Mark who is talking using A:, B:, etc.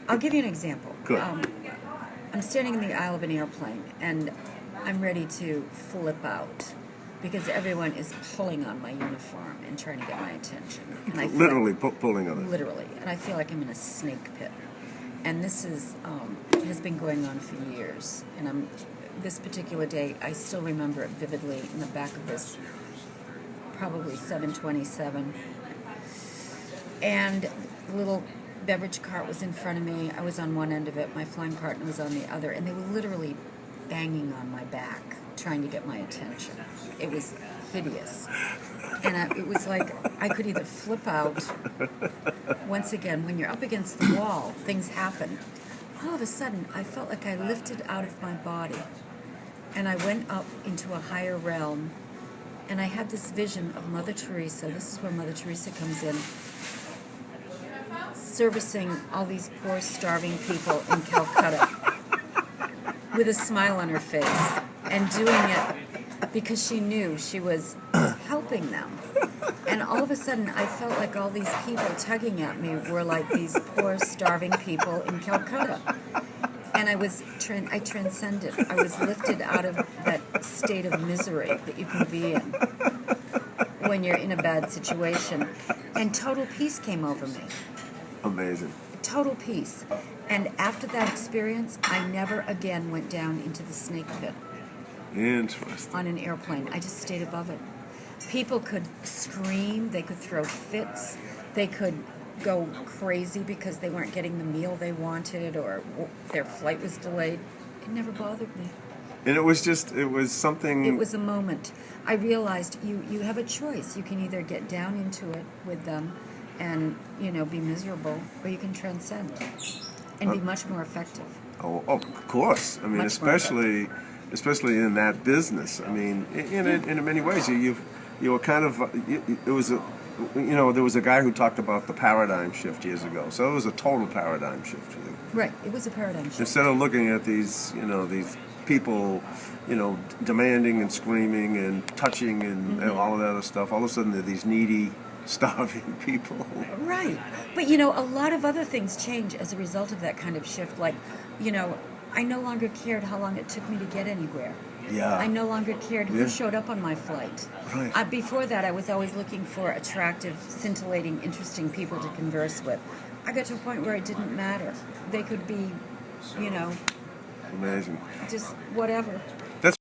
A: I'll give you an example.
B: Good.
A: I'm standing in the aisle of an airplane, and I'm ready to flip out because everyone is pulling on my uniform and trying to get my attention. And I feel
B: Literally pulling on it.
A: literally, and I feel like I'm in a snake pit. And this has been going on for years. And this particular day, I still remember it vividly in the back of this, probably 727. And the little beverage cart was in front of me. I was on one end of it. My flying partner was on the other. And they were literally banging on my back, trying to get my attention. It was hideous. And it was like I could either flip out. Once again, when you're up against the wall, things happen. All of a sudden, I felt like I lifted out of my body. And I went up into a higher realm. And I had this vision of Mother Teresa. This is where Mother Teresa comes in. Servicing all these poor, starving people in Calcutta with a smile on her face and doing it because she knew she was helping them. And all of a sudden, I felt like all these people tugging at me were like these poor, starving people in Calcutta. And I transcended. I was lifted out of that state of misery that you can be in when you're in a bad situation. And total peace came over me.
B: Amazing.
A: Total peace. And after that experience, I never again went down into the snake pit.
B: Interesting.
A: On an airplane. I just stayed above it. People could scream, they could throw fits, they could go crazy because they weren't getting the meal they wanted or their flight was delayed. It never bothered me.
B: And it was something...
A: It was a moment. I realized you have a choice. You can either get down into it with them and, be miserable, or you can transcend and be much more effective.
B: Oh, of course. I mean, especially in that business. I mean, in many ways, you were kind of... It was a... there was a guy who talked about the paradigm shift years ago. So it was a total paradigm shift for you.
A: Right. It was a paradigm shift.
B: Instead of looking at these people, demanding and screaming and touching and all of that other stuff, all of a sudden they're these needy, starving people.
A: Right. But, a lot of other things change as a result of that kind of shift. Like, I no longer cared how long it took me to get anywhere.
B: Yeah.
A: I no longer cared who showed up on my flight.
B: Right.
A: Before that, I was always looking for attractive, scintillating, interesting people to converse with. I got to a point where it didn't matter. They could be,
B: Amazing.
A: just whatever.